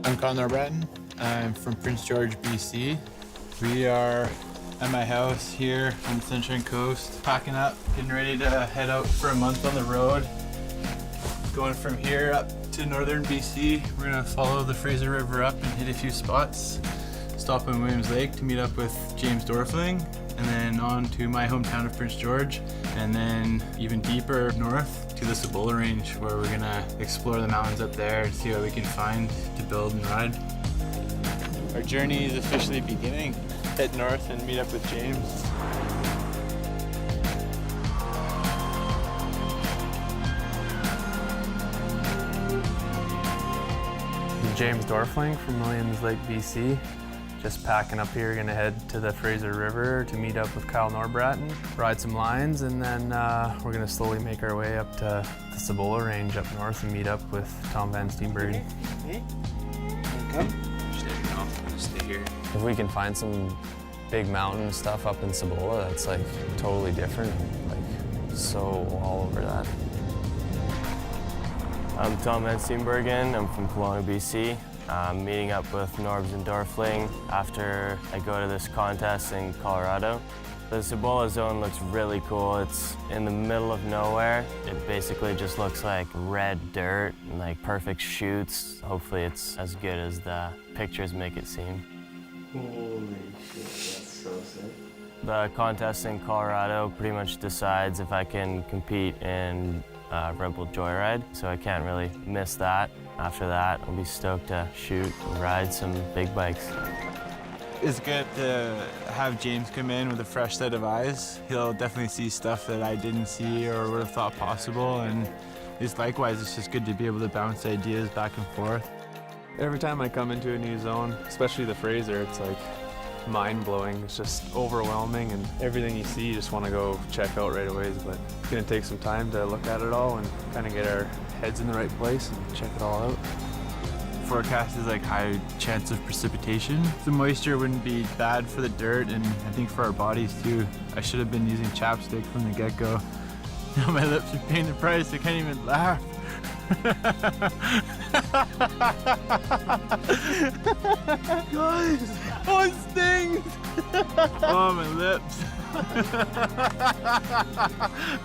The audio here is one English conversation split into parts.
I'm Connor Bratton. I'm from Prince George, BC. We are at my house here on the Sunshine Coast, packing up, getting ready to head out for a month on the road. Going from here up to northern BC. We're gonna follow the Fraser River up and hit a few spots. Stop in Williams Lake to meet up with James Dorfling, and then on to my hometown of Prince George, and then even deeper north to the Cibola Range, where we're gonna explore the mountains up there and see what we can find to build and ride. Our journey is officially beginning. Head north and meet up with James. James Dorfling from Williams Lake, BC. Just packing up here, gonna head to the Fraser River to meet up with Kyle Norbratton, ride some lines, and then we're gonna slowly make our way up to the Cibola Range up north and meet up with Tom Van Steenbergen. Hey, come. Stay here. If we can find some big mountain stuff up in Cibola, that's like totally different, like so all over that. I'm Tom Van Steenbergen. I'm from Kelowna, BC. I'm meeting up with Norbs and Dorfling after I go to this contest in Colorado. The Cibola zone looks really cool. It's in the middle of nowhere. It basically just looks like red dirt and like perfect chutes. Hopefully it's as good as the pictures make it seem. Holy shit, that's so sick. The contest in Colorado pretty much decides if I can compete in Red Bull Joyride, so I can't really miss that. After that, I'll be stoked to shoot and ride some big bikes. It's good to have James come in with a fresh set of eyes. He'll definitely see stuff that I didn't see or would have thought possible, and it's likewise, it's just good to be able to bounce ideas back and forth. Every time I come into a new zone, especially the Fraser, it's like mind-blowing. It's just overwhelming, and everything you see you just want to go check out right away, but it's going to take some time to look at it all and kind of get our heads in the right place and check it all out. Forecast is like high chance of precipitation. The moisture wouldn't be bad for the dirt, and I think for our bodies too. I should have been using chapstick from the get-go. Now my lips are paying the price, I can't even laugh. Guys, oh, it stings! Oh, my lips.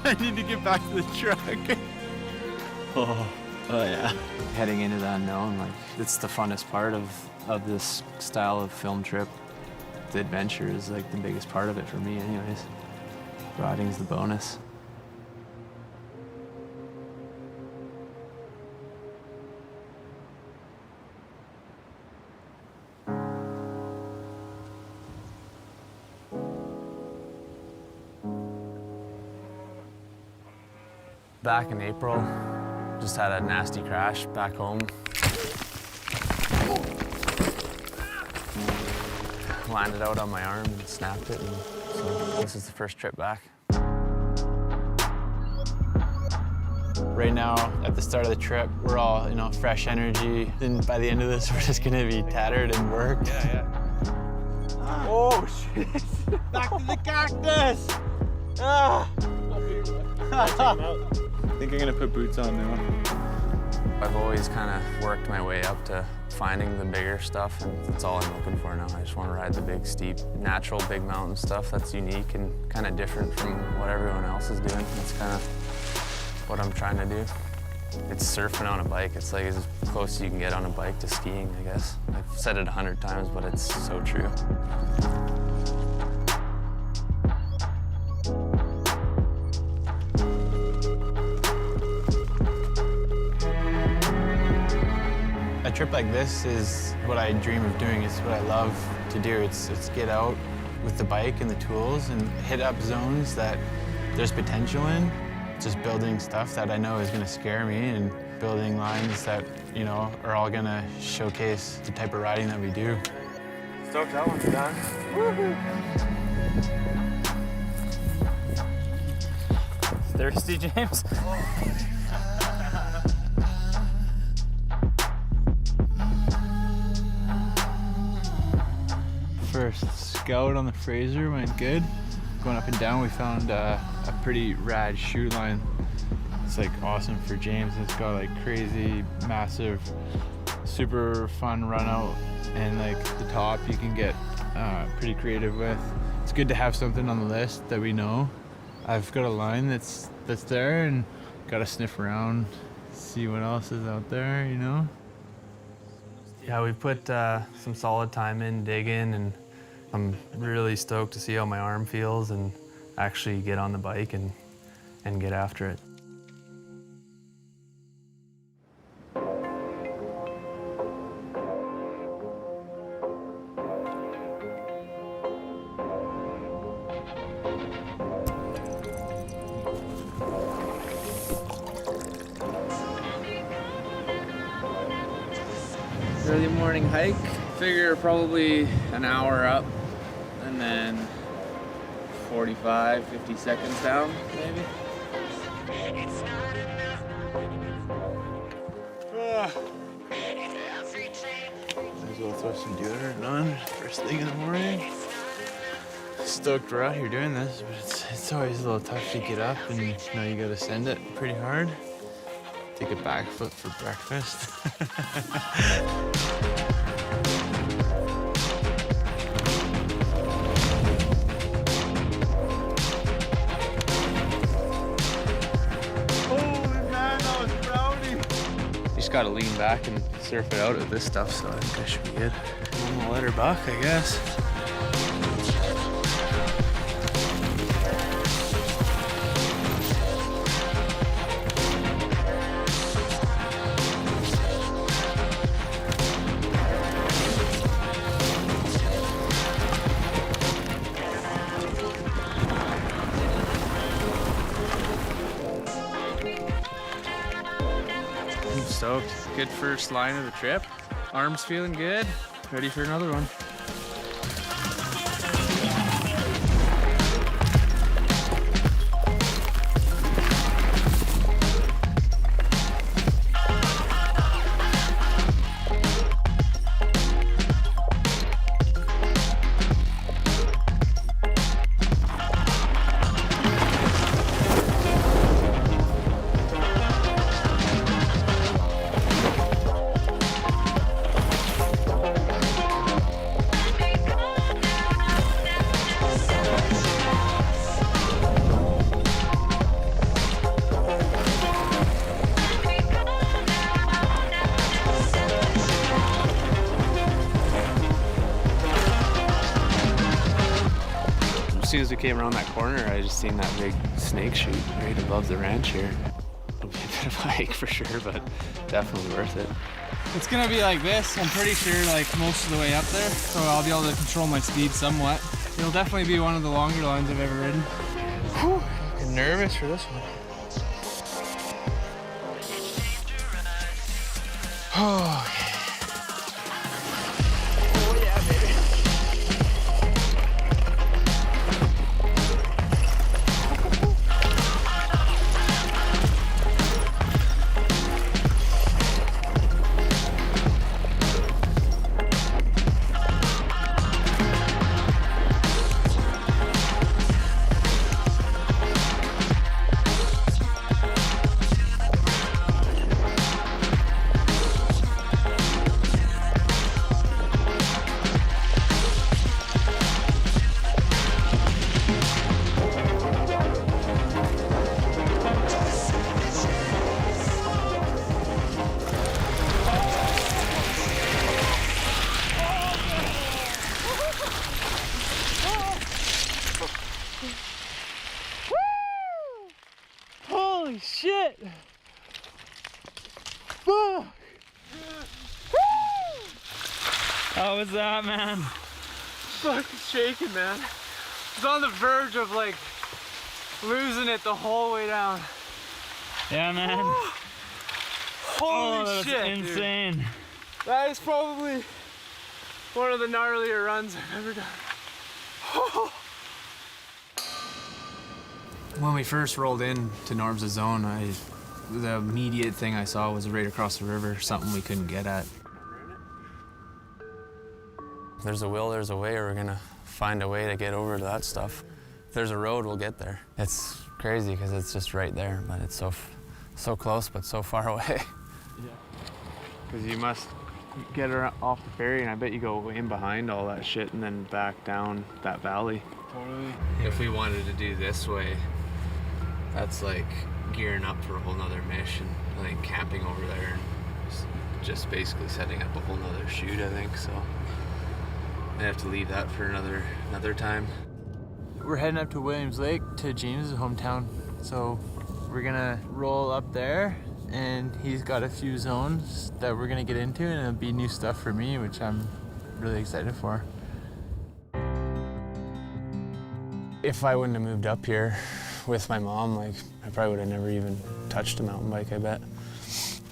I need to get back to the truck. Oh yeah. Heading into the unknown, like, it's the funnest part of this style of film trip. The adventure is like the biggest part of it for me anyways. Riding's the bonus. Back in April, just had a nasty crash back home. Landed out on my arm and snapped it, and so this is the first trip back. Right now, at the start of the trip, we're all, fresh energy. And by the end of this, we're just gonna be tattered and worked. Yeah. Oh, shit. Back to the cactus! Ah. I think I'm gonna put boots on now. I've always kind of worked my way up to finding the bigger stuff, and that's all I'm looking for now. I just want to ride the big, steep, natural big mountain stuff that's unique and kind of different from what everyone else is doing. That's kind of what I'm trying to do. It's surfing on a bike. It's like as close as you can get on a bike to skiing, I guess. I've said it 100 times, but it's so true. A trip like this is what I dream of doing. It's what I love to do. It's get out with the bike and the tools and hit up zones that there's potential in. Just building stuff that I know is going to scare me, and building lines that, are all going to showcase the type of riding that we do. Stoked that one's done. Woohoo! Thirsty, James? First scout on the Fraser went good. Going up and down, we found a pretty rad shoot line. It's like awesome for James. It's got like crazy, massive super fun run out, and like the top you can get pretty creative with. It's good to have something on the list that we know. I've got a line that's there, and gotta sniff around, see what else is out there, you know? Yeah, we put some solid time in, digging, and I'm really stoked to see how my arm feels and actually get on the bike and get after it. Early morning hike. Figure probably an hour up and then 45, 50 seconds down, maybe. Might as well throw some deodorant on first thing in the morning. Stoked we're out here doing this, but it's always a little tough to get up, and you know you gotta send it pretty hard. Take a back foot for breakfast. Got to lean back and surf it out with this stuff, so I think I should be good. I'm gonna let her buck, I guess. Stoked. Good first line of the trip. Arms feeling good. Ready for another one. As soon as we came around that corner, I just seen that big snake shoot right above the ranch here. It'll be a bit of a hike for sure, but definitely worth it. It's gonna be like this, I'm pretty sure, like most of the way up there, so I'll be able to control my speed somewhat. It'll definitely be one of the longer lines I've ever ridden. Whew, I'm nervous for this one. Oh, Holy shit! Fuck! How was that, man? fucking shaking, man. I was on the verge of like losing it the whole way down. Yeah, man. Holy that's shit, insane. dude. That is probably one of the gnarlier runs I've ever done. When we first rolled in to Norb's zone, the immediate thing I saw was right across the river, something we couldn't get at. If there's a will, there's a way, or we're gonna find a way to get over to that stuff. If there's a road, we'll get there. It's crazy because it's just right there, but it's so close, but so far away. Because you must get her off the ferry, and I bet you go in behind all that shit and then back down that valley. Totally. If we wanted to do this way, that's like gearing up for a whole nother mission, like camping over there and just basically setting up a whole nother shoot, I think. So I have to leave that for another time. We're heading up to Williams Lake, to James' hometown. So we're gonna roll up there, and he's got a few zones that we're gonna get into, and it'll be new stuff for me, which I'm really excited for. If I wouldn't have moved up here with my mom, like, I probably would have never even touched a mountain bike, I bet.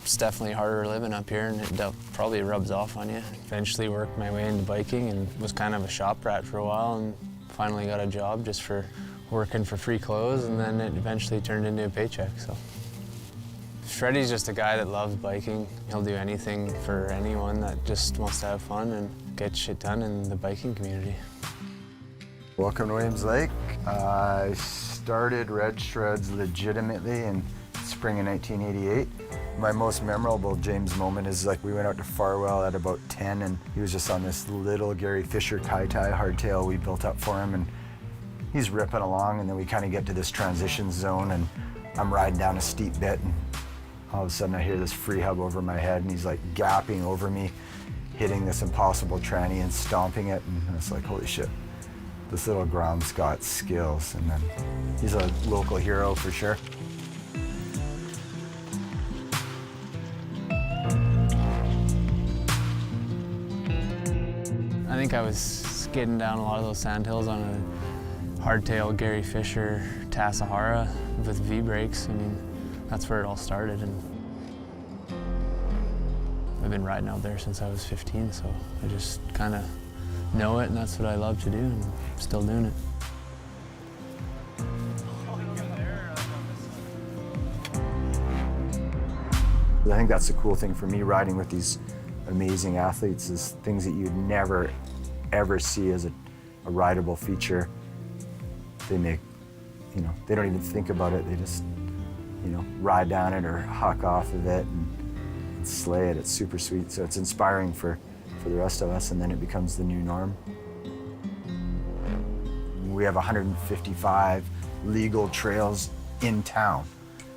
It's definitely harder living up here, and it probably rubs off on you. Eventually worked my way into biking and was kind of a shop rat for a while, and finally got a job just for working for free clothes, and then it eventually turned into a paycheck, so. Freddy's just a guy that loves biking. He'll do anything for anyone that just wants to have fun and get shit done in the biking community. Welcome to Williams Lake. I started Red Shreds legitimately in spring of 1988. My most memorable James moment is like we went out to Farwell at about 10 and he was just on this little Gary Fisher Kai-Tai hardtail we built up for him, and he's ripping along, and then we kind of get to this transition zone and I'm riding down a steep bit, and all of a sudden I hear this free hub over my head and he's like gapping over me, hitting this impossible tranny and stomping it, and it's like, holy shit. This little Grom's got skills, and then he's a local hero for sure. I think I was skidding down a lot of those sandhills on a hardtail Gary Fisher Sahara with V-brakes. I mean, that's where it all started, and I've been riding out there since I was 15, so I just kind of know it, and that's what I love to do, and I'm still doing it. I think that's the cool thing for me riding with these amazing athletes, is things that you'd never, ever see as a rideable feature. They make, you know, they don't even think about it. They just, you know, ride down it or huck off of it and slay it. It's super sweet. So it's inspiring for the rest of us, and then it becomes the new norm. We have 155 legal trails in town.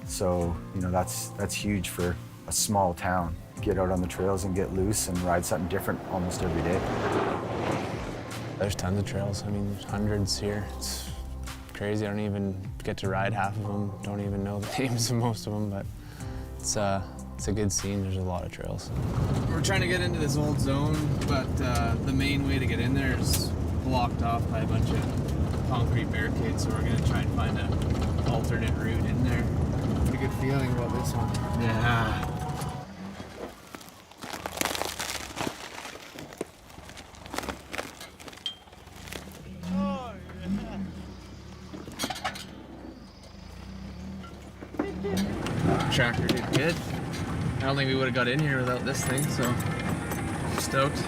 So, you know, that's huge for a small town. Get out on the trails and get loose and ride something different almost every day. There's tons of trails. I mean, there's hundreds here. It's crazy. I don't even get to ride half of them. Don't even know the names of most of them, but it's a good scene. There's a lot of trails. We're trying to get into this old zone, but the main way to get in there is blocked off by a bunch of concrete barricades, so we're gonna try and find an alternate route in there. Pretty good feeling about this one. Yeah. Tractor did good. I don't think we would have got in here without this thing, so I'm stoked.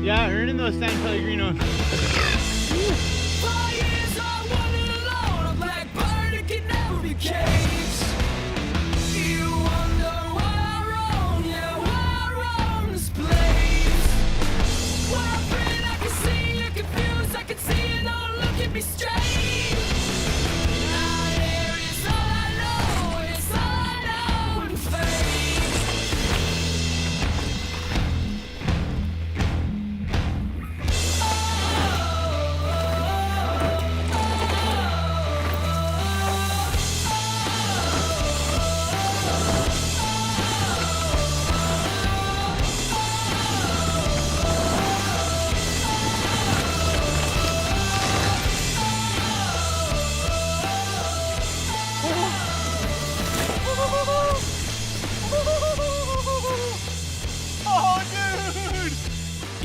Yeah, earning those San Pellegrinos. Straight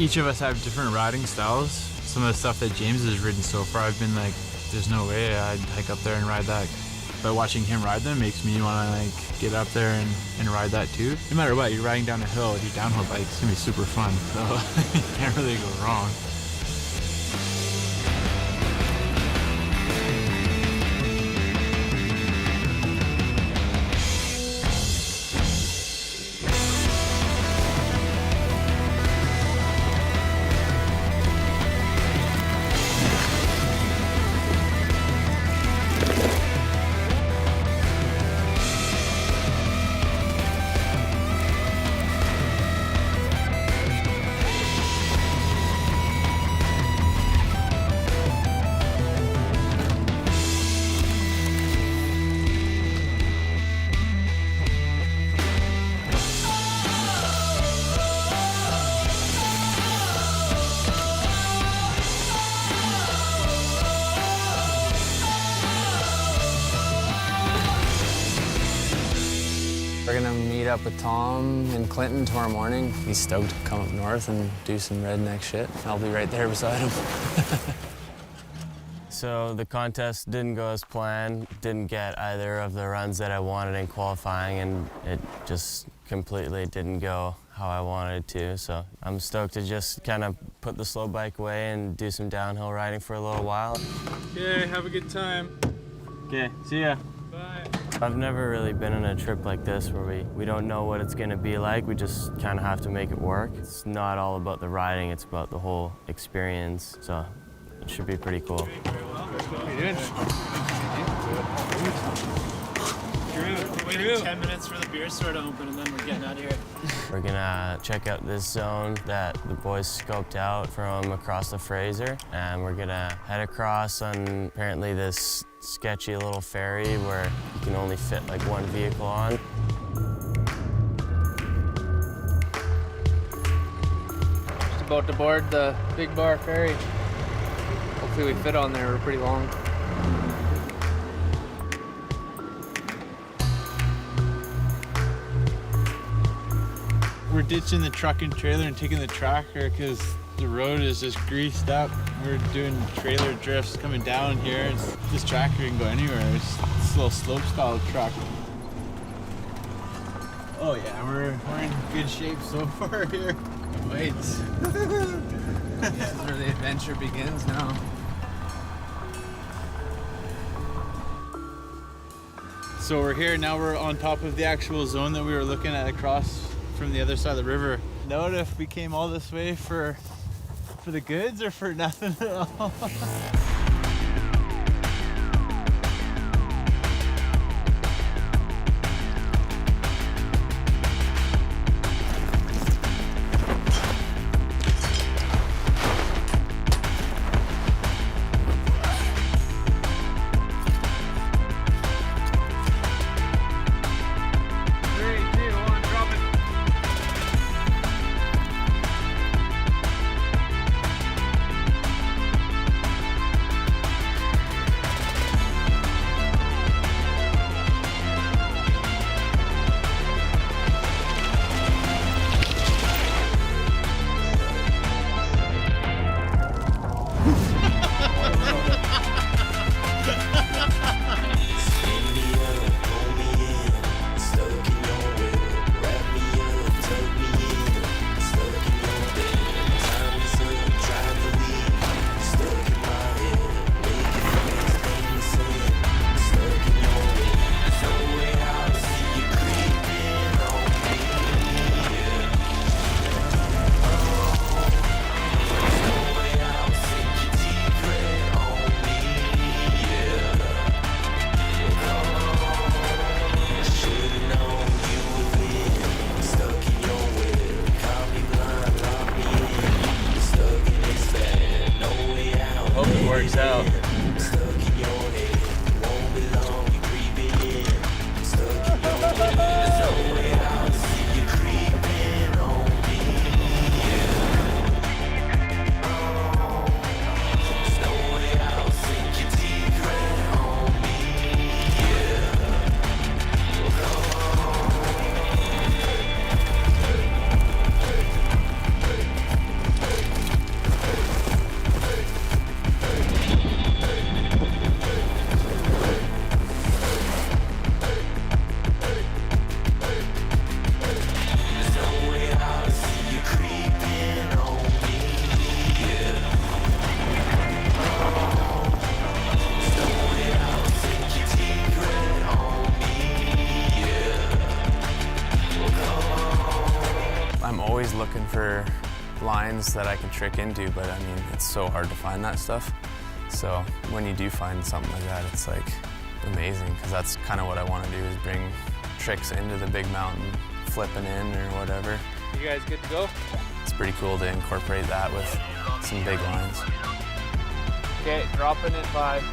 Each of us have different riding styles. Some of the stuff that James has ridden so far, I've been like, there's no way I'd hike up there and ride that. But watching him ride them makes me want to like get up there and ride that too. No matter what, you're riding down a hill with your downhill bike, it's gonna be super fun. So you can't really go wrong. We're gonna meet up with Tom in Clinton tomorrow morning. He's stoked to come up north and do some redneck shit. I'll be right there beside him. So the contest didn't go as planned. Didn't get either of the runs that I wanted in qualifying, and it just completely didn't go how I wanted it to. So I'm stoked to just kind of put the slow bike away and do some downhill riding for a little while. Okay, have a good time. Okay, see ya. Bye. I've never really been on a trip like this where we don't know what it's gonna be like. We just kind of have to make it work. It's not all about the riding, it's about the whole experience. So it should be pretty cool. How you doing? We're waiting 10 minutes for the beer store to open and then we're getting out of here. We're gonna check out this zone that the boys scoped out from across the Fraser, and we're gonna head across on apparently this sketchy little ferry where you can only fit like one vehicle on. Just about to board the Big Bar ferry. Hopefully we fit on there, we're pretty long. We're ditching the truck and trailer and taking the tractor because the road is just greased up. We're doing trailer drifts coming down here. This tractor can go anywhere. It's this little slope style truck. Oh yeah, we're in good shape so far here. Wait. This is where the adventure begins now. So we're here now. We're on top of the actual zone that we were looking at across from the other side of the river. Note if we came all this way for the goods or for nothing at all. for lines that I can trick into, but I mean, it's so hard to find that stuff. So when you do find something like that, it's like amazing, because that's kind of what I want to do, is bring tricks into the big mountain, flipping in or whatever. You guys good to go? It's pretty cool to incorporate that with some big lines. Okay, dropping in 5.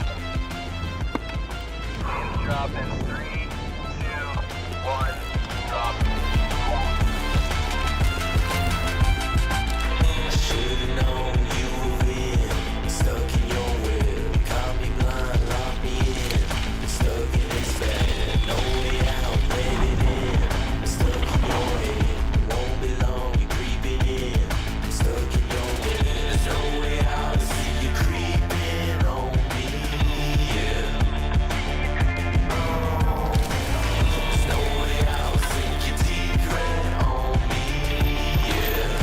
Dropping 3, 2, 1, drop. Should've known you were in, stuck in your web. Caught me blind, locked me in, stuck in this bed. No way out, let it in. Stuck in your head, won't be long, you're creeping in. Stuck in your head, there's no way out. I see you creeping on me, yeah. There's no way out, sink your teeth right on me, yeah.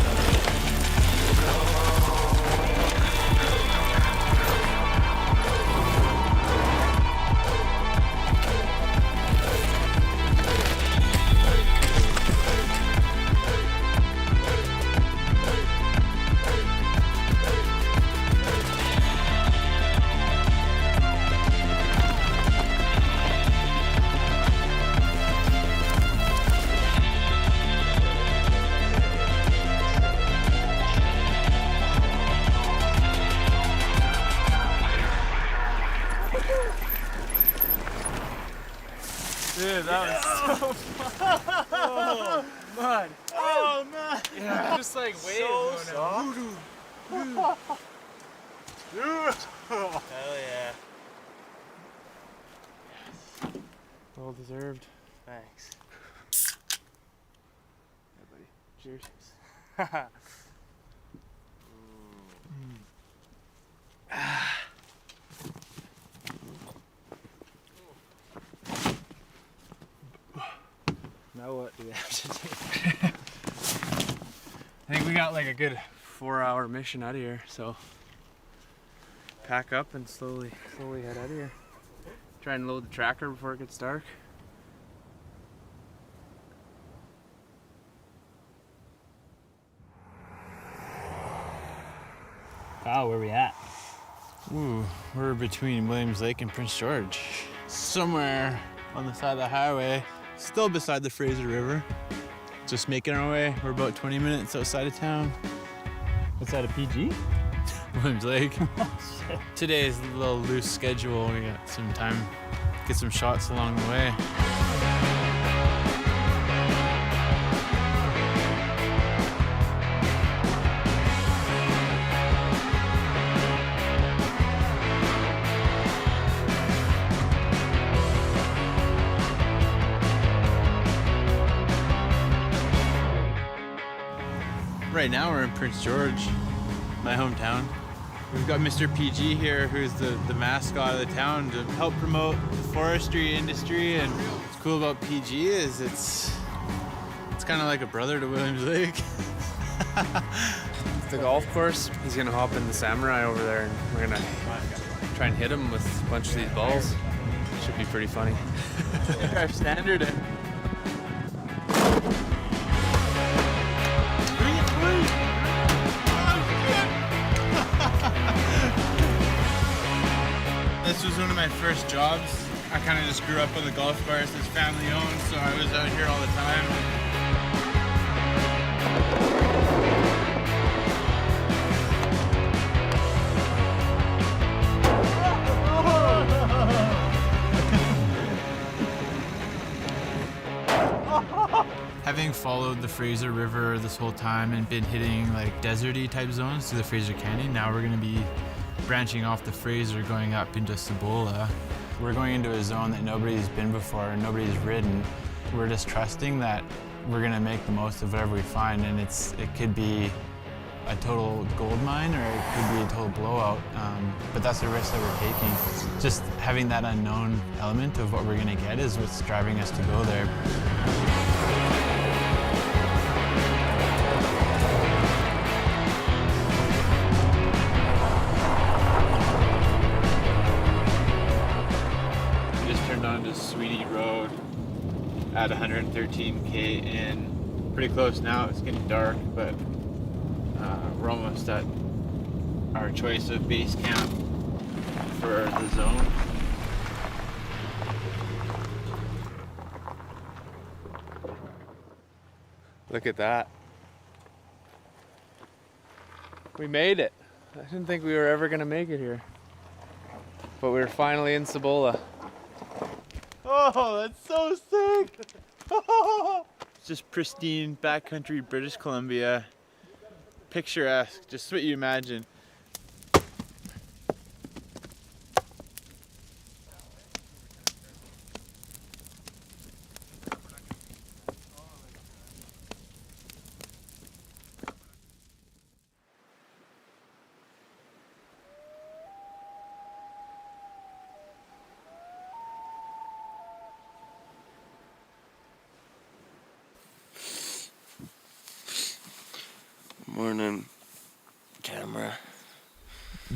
Dude, that was so fun. Oh, mud. Oh, man. Yeah, just like waves going out. Hell yeah. Well deserved. Thanks. Yeah, buddy. Cheers. Now what do we have to do? I think we got like a good 4-hour mission out of here, so pack up and slowly head out of here. Try and load the tracker before it gets dark. Wow, where we at? Ooh, we're between Williams Lake and Prince George. Somewhere on the side of the highway, still beside the Fraser River. Just making our way. We're about 20 minutes outside of town. What's that, a PG? Williams Lake. Today's a little loose schedule. We got some time, get some shots along the way. Right now we're in Prince George, my hometown. We've got Mr. PG here, who's the mascot of the town, to help promote the forestry industry. And what's cool about PG is it's kind of like a brother to Williams Lake. The golf course, he's gonna hop in the Samurai over there, and we're gonna try and hit him with a bunch of these balls. Should be pretty funny. Our standard. This was one of my first jobs. I kind of just grew up on the golf course. It's family owned, so I was out here all the time. Having followed the Fraser River this whole time and been hitting like deserty type zones through the Fraser Canyon, now we're gonna be branching off the Fraser, going up into Cibola. We're going into a zone that nobody's been before and nobody's ridden. We're just trusting that we're gonna make the most of whatever we find, and it could be a total gold mine or it could be a total blowout, but that's the risk that we're taking. Just having that unknown element of what we're gonna get is what's driving us to go there. Onto Sweetie Road at 113k in. Pretty close now. It's getting dark, but We're almost at our choice of base camp for the zone. Look at that. We made it. I didn't think we were ever gonna make it here. But we were finally in Cibola. Oh, that's so sick! It's just pristine backcountry British Columbia. Picturesque, just what you imagine. Morning, camera.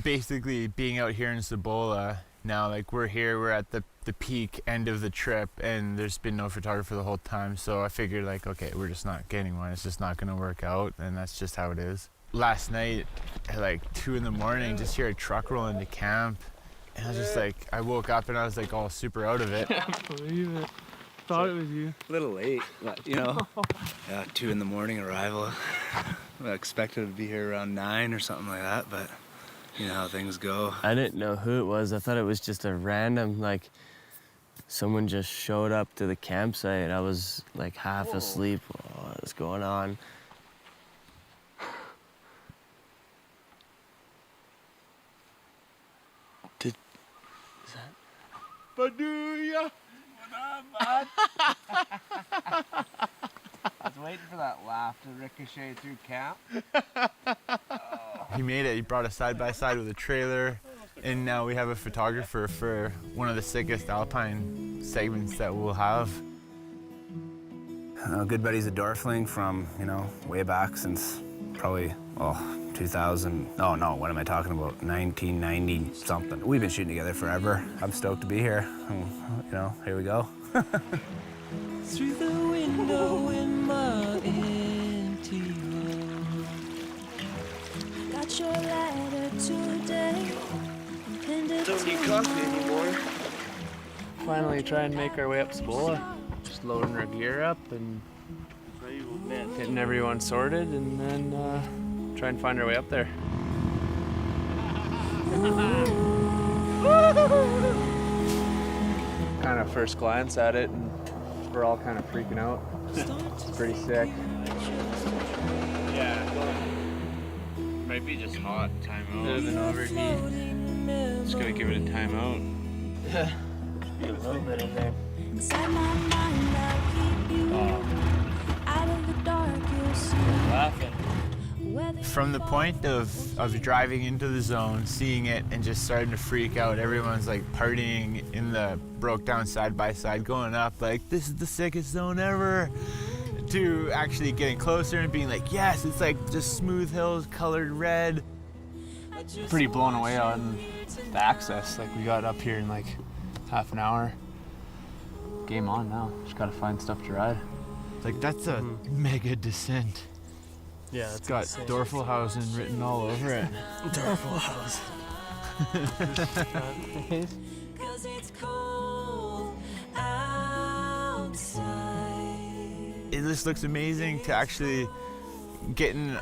Basically being out here in Cibola now, like we're at the peak end of the trip and there's been no photographer the whole time, so I figured like, okay, we're just not getting one, it's just not gonna work out, and that's just how it is. Last night at like 2 in the morning, just hear a truck roll into camp and I was just like, I woke up and I was like all super out of it. Can't believe it. Thought it was you. A little late, but you know, yeah, 2 in the morning arrival. I expected to be here around 9 or something like that, but you know how things go. I didn't know who it was. I thought it was just a random, like, someone just showed up to the campsite. I was like half asleep. What's going on? Is that Baduya! I was waiting for that laugh to ricochet through camp. He made it. He brought a side-by-side with a trailer, and now we have a photographer for one of the sickest alpine segments that we'll have. Good buddy's a Dorfling from, you know, way back since probably, 2000. Oh no, what am I talking about? 1990 something. We've been shooting together forever. I'm stoked to be here. You know, here we go. Through the window in my empty room. Got your letter today. Don't need coffee anymore. Finally try and make our way up Cibola. Just loading our gear up and getting everyone sorted and then try and find our way up there. Kind of first glance at it and we're all kind of freaking out. It's pretty sick. Yeah. Might be just hot. Timeout. Bit of an overheat. Just gotta give it a timeout. A little bit in there. Inside my mind, I'll keep you out of the dark. You'll see. Laughing. From the point of driving into the zone, seeing it, and just starting to freak out, everyone's like partying in the broke down side by side, going up like, this is the sickest zone ever, to actually getting closer and being like, yes, it's like just smooth hills colored red. Pretty blown away on the access. Like we got up here in like half an hour. Game on now. Just gotta find stuff to ride. Like that's a mega descent. Yeah, It's got Dorfelhausen written all over it. Dorfelhausen. 'Cause it's cold outside. It just looks amazing to actually getting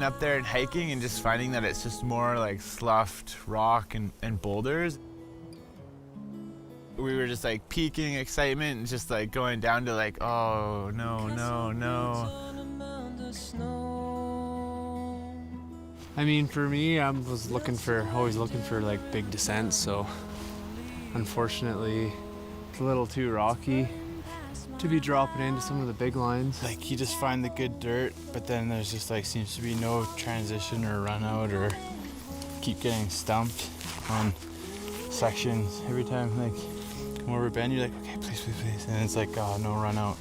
up there and hiking and just finding that it's just more like sloughed rock and boulders. We were just like peaking excitement and just like going down to like, oh no, no, no. I mean, for me, I was always looking for like big descents, so unfortunately, it's a little too rocky to be dropping into some of the big lines. Like you just find the good dirt, but then there's just like seems to be no transition or run out, or keep getting stumped on sections every time. Like come over bend, you're like, okay, please, please, please, and it's like, oh, no run out.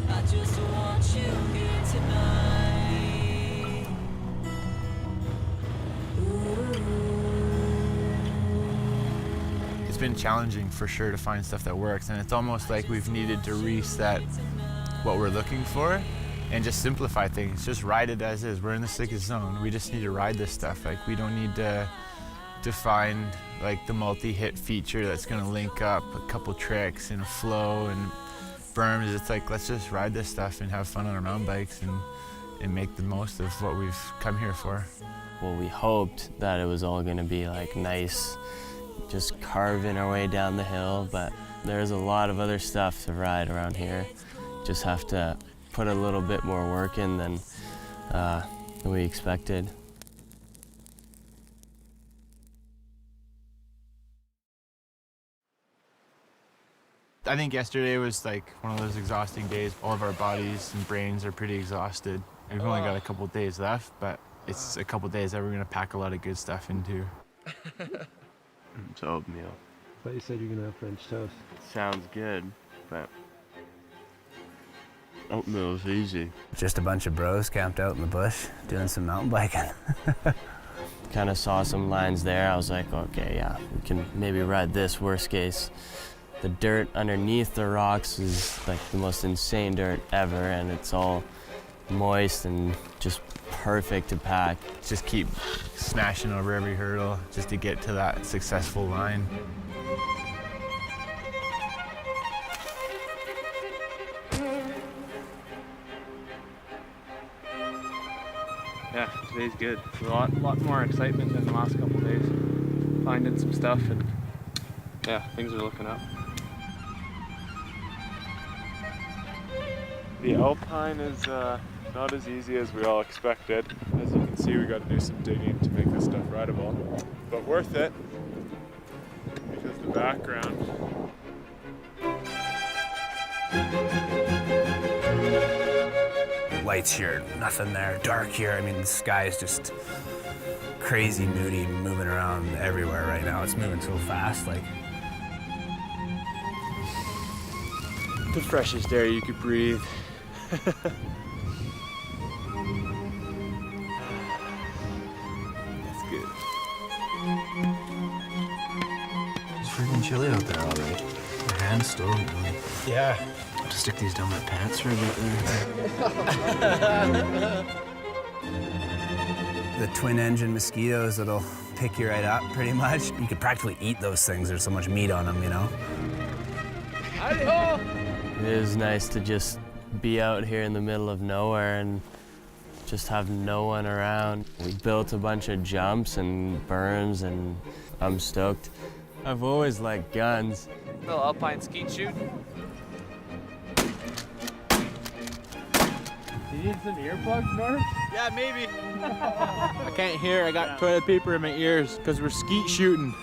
I just want you here tonight. It's been challenging for sure to find stuff that works, and it's almost like we've needed to reset what we're looking for and just simplify things. Just ride it as is. We're in the sickest zone. We just need to ride this stuff. Like, we don't need to find like the multi-hit feature that's gonna link up a couple tricks and a flow and berms. It's like, let's just ride this stuff and have fun on our mountain bikes and make the most of what we've come here for. Well, we hoped that it was all gonna be like nice, just carving our way down the hill, but there's a lot of other stuff to ride around here. Just have to put a little bit more work in than we expected. I think yesterday was like one of those exhausting days. All of our bodies and brains are pretty exhausted. We've only got a couple days left, but it's a couple days that we're gonna pack a lot of good stuff into. It's oatmeal. I thought you said you're gonna have French toast. Sounds good, but oatmeal's easy. Just a bunch of bros camped out in the bush doing some mountain biking. Kind of saw some lines there. I was like, okay, yeah, we can maybe ride this. Worst case, the dirt underneath the rocks is like the most insane dirt ever, and it's all moist and just perfect to pack. Just keep smashing over every hurdle just to get to that successful line. Yeah, today's good. A lot more excitement than the last couple of days. Finding some stuff, and yeah, things are looking up. The Alpine is not as easy as we all expected. As you can see, we got to do some digging to make this stuff rideable, but worth it because the background. Lights here, nothing there. Dark here. I mean, the sky is just crazy moody, moving around everywhere right now. It's moving so fast, like. The freshest air you could breathe. That's good. It's freaking chilly out there already. My hand's still going. Yeah. I'll just stick these down my pants for a bit there. The twin engine mosquitoes that'll pick you right up pretty much. You could practically eat those things. There's so much meat on them, you know? It is nice to just be out here in the middle of nowhere and just have no one around. We built a bunch of jumps and berms, and I'm stoked. I've always liked guns. Little alpine skeet shoot. You need some earplugs, Norm? Yeah, maybe. I can't hear. I got toilet paper in my ears because we're skeet shooting.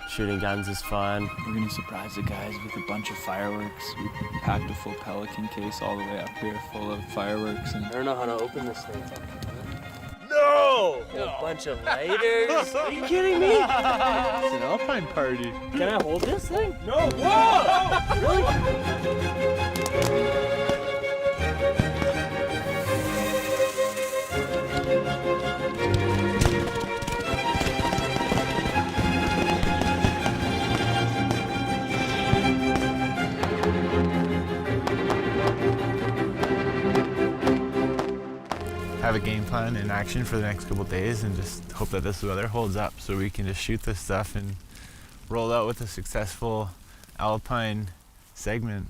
Shooting guns is fun. We're gonna surprise the guys with a bunch of fireworks. We packed a full Pelican case all the way up here full of fireworks. And I don't know how to open this thing. No! A bunch of lighters? Are you kidding me? It's an Alpine party. Can I hold this thing? No! Whoa! Really? Have a game plan in action for the next couple days and just hope that this weather holds up so we can just shoot this stuff and roll out with a successful Alpine segment.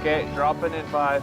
Okay, dropping in 5.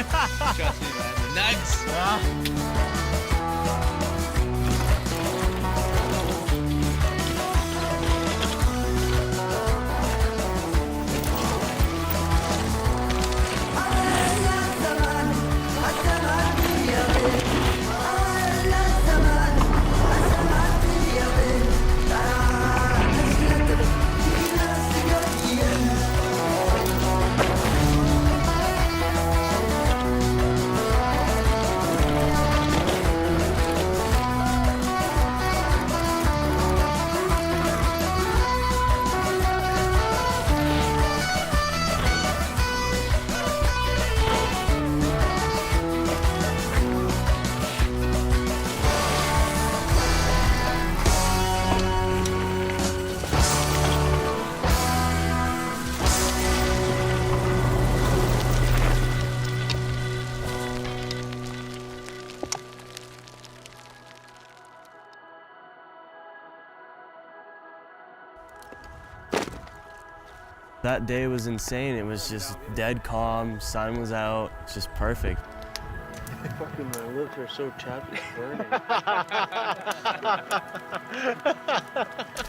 Trust me, man. The nugs. That day was insane. It was just dead calm, sun was out, it's just perfect. Fucking my lips are so chapped, it's burning.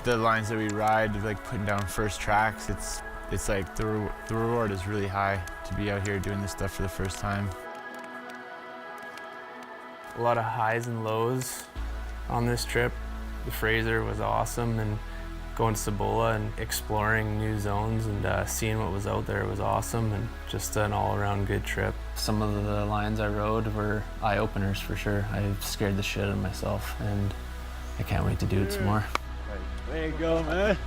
The lines that we ride, like putting down first tracks, it's like the reward is really high to be out here doing this stuff for the first time. A lot of highs and lows on this trip. The Fraser was awesome, and going to Cibola and exploring new zones and seeing what was out there was awesome, and just an all-around good trip. Some of the lines I rode were eye-openers for sure. I scared the shit out of myself, and I can't wait to do it some more. There you go, man.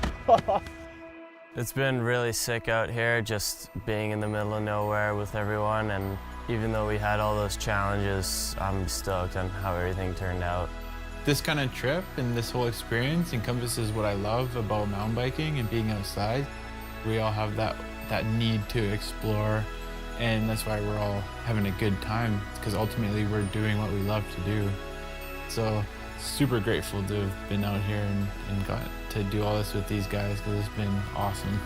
It's been really sick out here, just being in the middle of nowhere with everyone, and even though we had all those challenges, I'm stoked on how everything turned out. This kind of trip and this whole experience encompasses what I love about mountain biking and being outside. We all have that need to explore, and that's why we're all having a good time, because ultimately we're doing what we love to do. So super grateful to have been out here and got to do all this with these guys, because it's been awesome.